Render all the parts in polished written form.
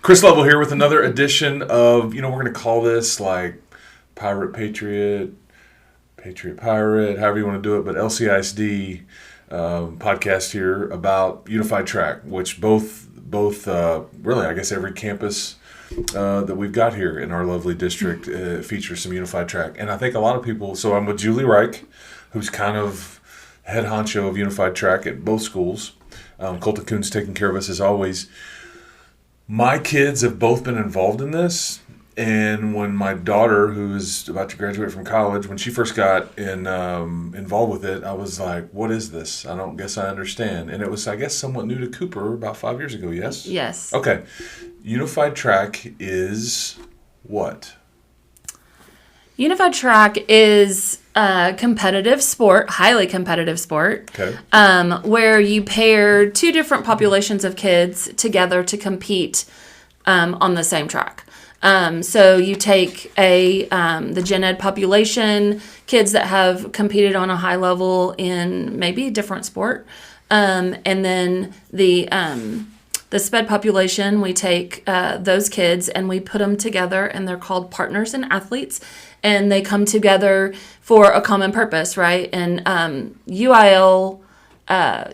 Chris Lovell here with another edition of, we're going to call this like Pirate Patriot, Patriot Pirate, however you want to do it, but LCISD podcast here about Unified Track, which both really, I guess every campus that we've got here in our lovely district features some Unified Track. And I think a lot of people, so I'm with Julie Rike, who's kind of head honcho of Unified Track at both schools. Colton Kuhn's taking care of us as always. My kids have both been involved in this, and when my daughter, who is about to graduate from college, when she first got involved with it, I was like, what is this? I don't guess I understand. And it was, I guess, somewhat new to Cooper about 5 years ago, yes? Yes. Okay. Unified Track is what? Unified Track is a competitive sport, highly competitive sport, Okay. where you pair two different populations of kids together to compete on the same track. So you take the gen ed population, kids that have competed on a high level in maybe a different sport, and then the sped population, we take those kids and we put them together, and they're called partners and athletes, and they come together for a common purpose, right? And UIL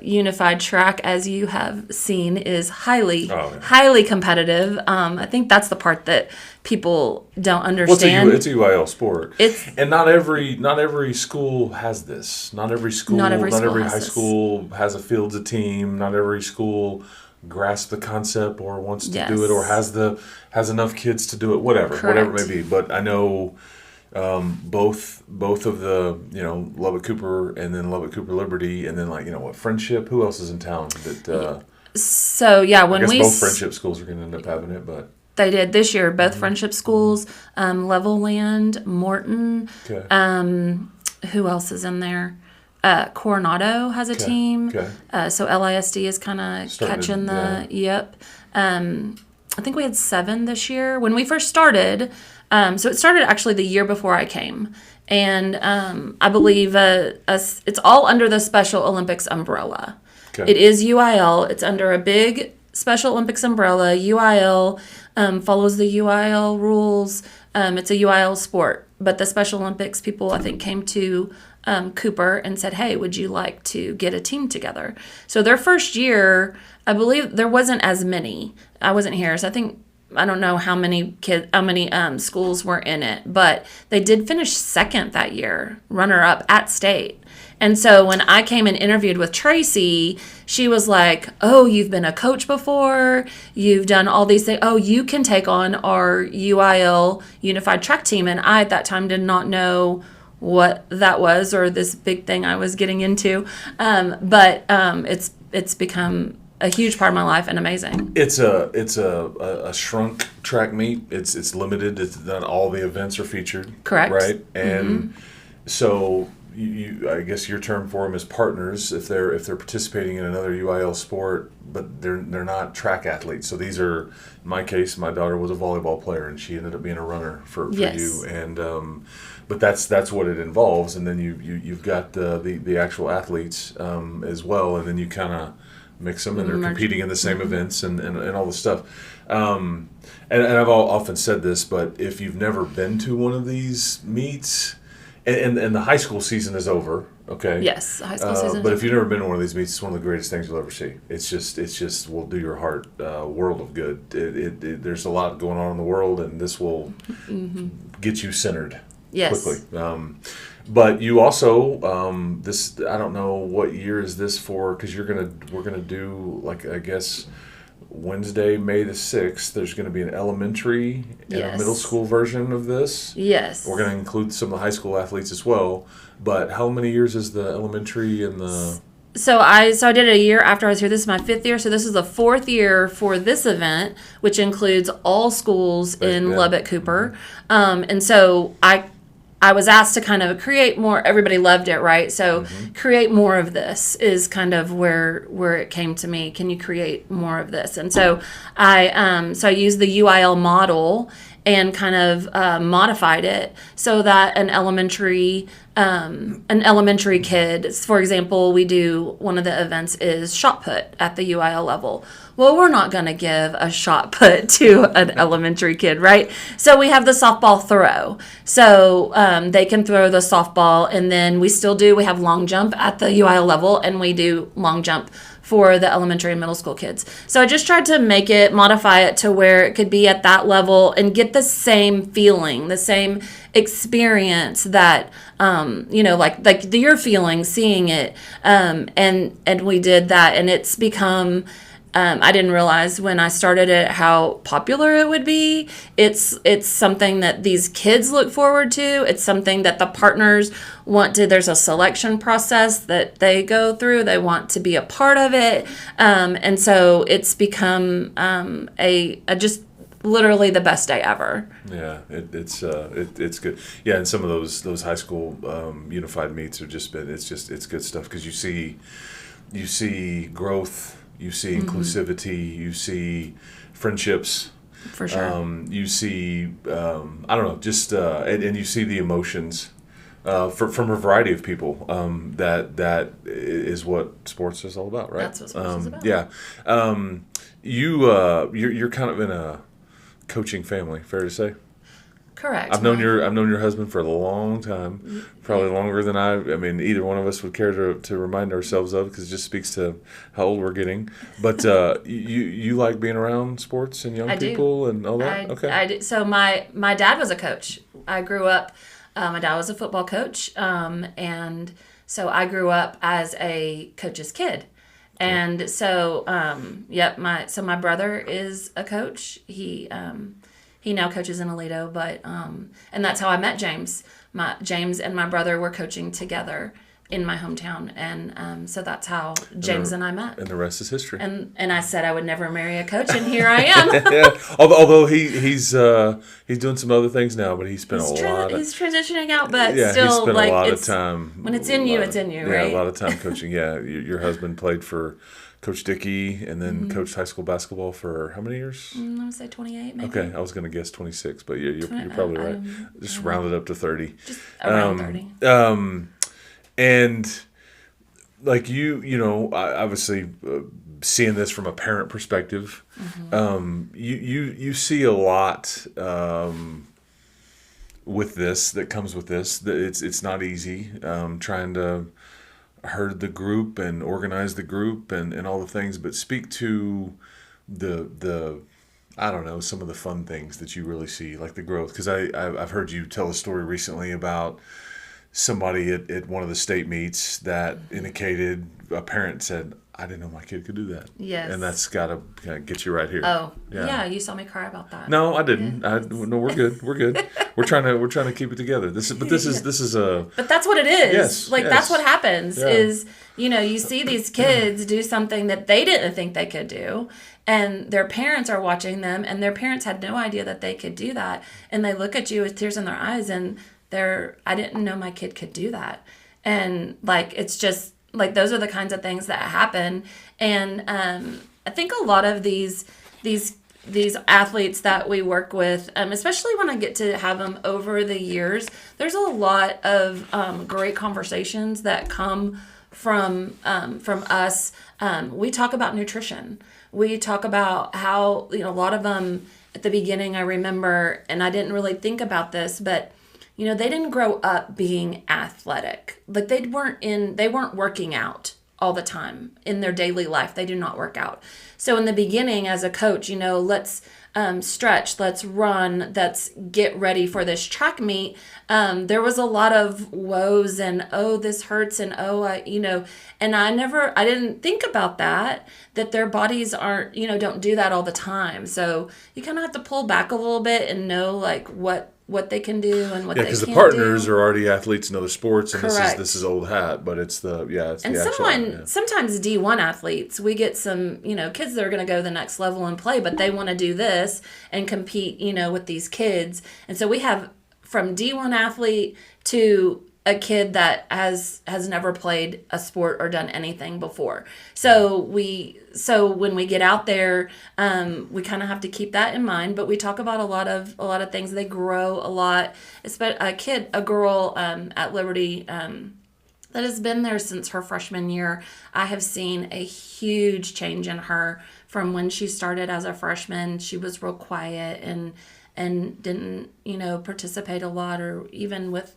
Unified Track, as you have seen, is highly competitive. I think that's the part that people don't understand. It's a UIL sport. And not every school has this. Not every high school has a fields a team. Not every school grasps the concept or wants to do it or has enough kids to do it. Whatever it may be. But I know both of the Lubbock Cooper and then Lubbock Cooper Liberty and then Friendship. Who else is in town that? Both Friendship schools are going to end up having it, but. They did this year, both Friendship schools, Levelland, Morton. Okay. Who else is in there? Coronado has a team. Okay. So LISD is kind of catching the, yep. I think we had 7 this year. When we first started, so it started actually the year before I came. And I believe it's all under the Special Olympics umbrella. Okay. It is UIL. It's under a big Special Olympics umbrella. UIL follows the UIL rules. It's a UIL sport. But the Special Olympics people, I think, came to Cooper and said, hey, would you like to get a team together? So their first year, I believe there wasn't as many. I wasn't here, so I don't know how many schools were in it, but they did finish second that year, runner-up at state. And so when I came and interviewed with Tracy, she was like, oh, you've been a coach before, you've done all these things, oh, you can take on our UIL Unified Track team. And I at that time did not know what that was or this big thing I was getting into. But it's become a huge part of my life and amazing. It's a shrunk track meet. It's limited. It's not all the events are featured. Correct. Right. And so you I guess your term for them is partners if they're participating in another UIL sport, but they're not track athletes. So these are, in my case, my daughter was a volleyball player and she ended up being a runner for you. And but that's what it involves. And then you've got the actual athletes as well, and then you kind of mix them, and they're competing in the same events and all this stuff. And I've often said this, but if you've never been to one of these meets, and the high school season is over, okay? Yes, the high school season. But if you've never been to one of these meets, it's one of the greatest things you'll ever see. It's just will do your heart world of good. There's a lot going on in the world, and this will get you centered quickly. But you also this, I don't know what year is this for, because we're gonna do, like, I guess Wednesday, May the 6th, there's going to be an elementary and a middle school version of this. Yes. We're going to include some of the high school athletes as well. But how many years is the elementary and the... So I did it a year after I was here. This is my 5th year. So this is the 4th year for this event, which includes all schools in Lubbock Cooper. And so I was asked to kind of create more. Everybody loved it, right? So create more of this is kind of where it came to me. Can you create more of this? And so I used the UIL model and kind of modified it so that an elementary an elementary kid, for example, we do one of the events is shot put at the UIL level. Well, we're not going to give a shot put to an elementary kid, right? So we have the softball throw. So they can throw the softball, and then we have long jump at the UIL level, and we do long jump for the elementary and middle school kids. So I just tried to modify it to where it could be at that level and get the same feeling, the same experience that, like your feeling seeing it. And we did that, and it's become, I didn't realize when I started it how popular it would be. It's something that these kids look forward to. It's something that the partners want to. There's a selection process that they go through. They want to be a part of it, and so it's become a just literally the best day ever. Yeah, it's good. Yeah, and some of those high school unified meets are it's good stuff because you see growth. You see inclusivity, you see friendships. For sure. You see, I don't know, just, and you see the emotions from a variety of people. That is what sports is all about, right? That's what sports is about. Yeah. You're kind of in a coaching family, fair to say? Correct. I've known your husband for a long time, probably longer than I mean, either one of us would care to remind ourselves of because it just speaks to how old we're getting. But you like being around sports and young people and all that? Okay. I do. So my dad was a coach. I grew up, my dad was a football coach, and so I grew up as a coach's kid. And so, my brother is a coach. He now coaches in Aledo, but and that's how I met James. James and my brother were coaching together in my hometown, and so that's how James and I met. And the rest is history. And I said I would never marry a coach, and here I am. Yeah. Although he's doing some other things now, but he's transitioning out, but still he spent a lot of time. When it's in you, it's in you, right? Yeah, a lot of time coaching. Yeah, your husband played for Coach Dickey, and then coached high school basketball for how many years? I would say 28, maybe. Okay, I was going to guess 26, but you're probably right. Just rounded up to 30. Just around 30. And like obviously seeing this from a parent perspective, you see a lot with this that comes with this. It's not easy trying to herd the group and organize the group and all the things, but speak to the I don't know, some of the fun things that you really see, like the growth. Because I've heard you tell a story recently about somebody at one of the state meets that indicated a parent said, I didn't know my kid could do that. Yes. And that's got to kind of get you right here. Oh, yeah. You saw me cry about that. No, I didn't. Yeah. No, we're good. We're good. We're trying to keep it together. This is a. But that's what it is. Yes. That's what happens is, you see these kids do something that they didn't think they could do, and their parents are watching them, and their parents had no idea that they could do that, and they look at you with tears in their eyes, and I didn't know my kid could do that, and it's just. Those are the kinds of things that happen. And I think a lot of these athletes that we work with, especially when I get to have them over the years, there's a lot of great conversations that come from us. We talk about nutrition. We talk about how, a lot of them at the beginning, I remember, and I didn't really think about this, but they didn't grow up being athletic. They weren't working out all the time in their daily life. They do not work out. So in the beginning as a coach, let's stretch, let's run, let's get ready for this track meet. There was a lot of woes and, oh, this hurts and, and I didn't think about that their bodies aren't, don't do that all the time. So you kind of have to pull back a little bit and know what they can do and what they can't do. Yeah, because the partners are already athletes in other sports, and Correct. this is old hat, but it's the sometimes D1 athletes, we get some kids that are going to go the next level and play, but they want to do this and compete with these kids, and so we have from D1 athlete to a kid that has never played a sport or done anything before. So when we get out there, we kind of have to keep that in mind. But we talk about a lot of things. They grow a lot. A girl at Liberty that has been there since her freshman year. I have seen a huge change in her from when she started as a freshman. She was real quiet and didn't, participate a lot, or even with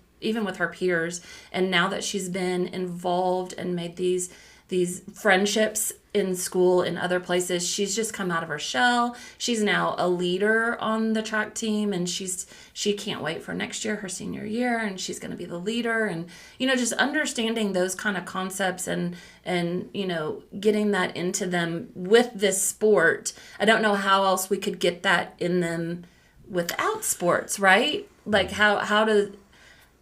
her peers. And now that she's been involved and made these friendships in school and other places, she's just come out of her shell. She's now a leader on the track team, and she can't wait for next year, her senior year, and she's going to be the leader. And just understanding those kind of concepts and getting that into them with this sport. I don't know how else we could get that in them without sports, right? Like how to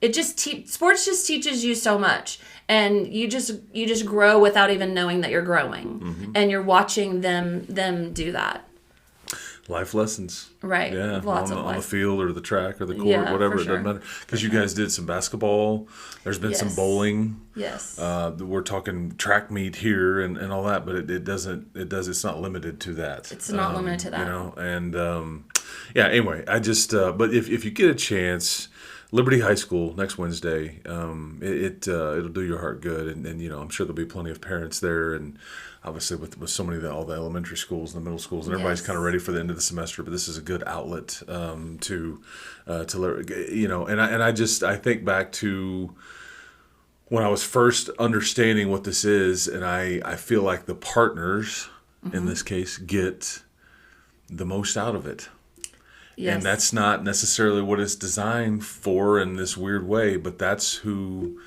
it just sports just teaches you so much, and you just grow without even knowing that you're growing, and you're watching them do that. Life lessons, right? Yeah, Lots on the field or the track or the court, whatever. It doesn't matter, because you guys did some basketball. There's been some bowling. Yes. We're talking track meet here and all that, but it's not limited to that. It's not limited to that. And anyway, I just but if you get a chance, Liberty High School next Wednesday, it'll do your heart good, and I'm sure there'll be plenty of parents there, and obviously with so many all the elementary schools and the middle schools, and everybody's kind of ready for the end of the semester. But this is a good outlet to I think back to when I was first understanding what this is, and I feel like the partners in this case get the most out of it. Yes. And that's not necessarily what it's designed for in this weird way, but that's who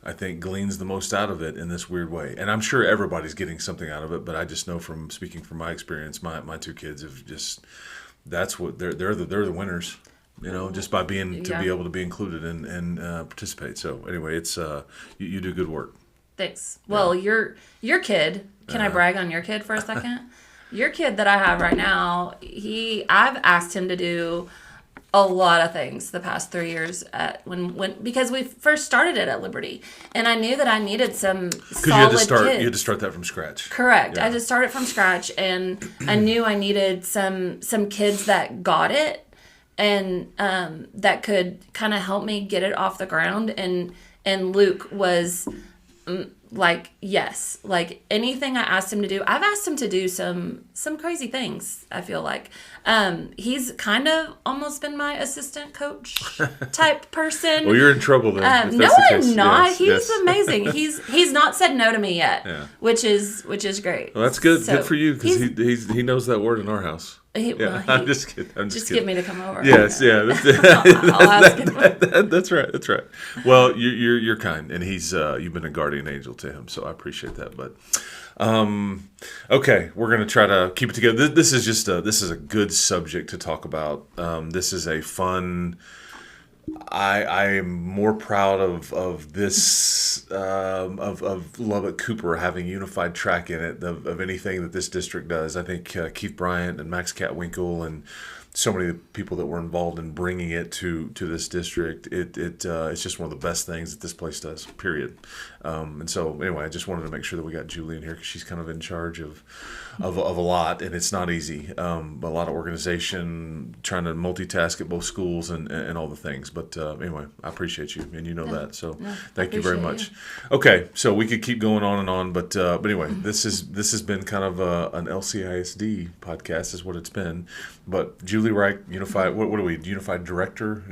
I think gleans the most out of it in this weird way. And I'm sure everybody's getting something out of it, but I just know from speaking from my experience, my two kids have just, that's what they're the winners, just by be able to be included and participate. So anyway, it's you do good work. Thanks. Well, your kid, can I brag on your kid for a second? Your kid that I have right now, I've asked him to do a lot of things the past 3 years because we first started it at Liberty, and I knew that I needed some solid kids. You had to start that from scratch. Correct. Yeah. I just started from scratch, and I knew I needed some kids that got it, and that could kind of help me get it off the ground. And Luke was yes, anything I asked him to do. I've asked him to do some crazy things, I feel like. He's kind of almost been my assistant coach type person. Well, you're in trouble then. No, I'm not. He's amazing. He's not said no to me yet, which is great. Well, that's good. So good for you, because he knows that word in our house. I'm just kidding. Just get me to come over. Yes, yeah. I'll ask him. That's right. Well, you're kind, and he's you've been a guardian angel to him, so I appreciate that. But okay, we're gonna try to keep it together. This is a good subject to talk about. This is a fun. I am more proud of this of Lubbock Cooper having unified track in it of anything that this district does. I think Keith Bryant and Max Catwinkle and so many of the people that were involved in bringing it to this district, it's just one of the best things that this place does, period. And so anyway, I just wanted to make sure that we got Julie in here, because she's kind of in charge of a lot, and it's not easy. A lot of organization, trying to multitask at both schools and all the things. But anyway, I appreciate you, and you know that. So thank you very much. Okay, so we could keep going on and on, but anyway, this has been kind of an LCISD podcast, is what it's been. But Julie Rike, unified. What are we? Unified director,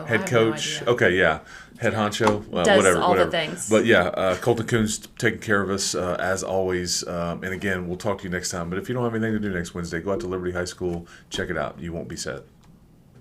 head coach. No, okay, yeah, head honcho. Does all the things. But yeah, Colton Coon's taking care of us as always. And again, we'll talk to you next time. But if you don't have anything to do next Wednesday, go out to Liberty High School, check it out. You won't be sad.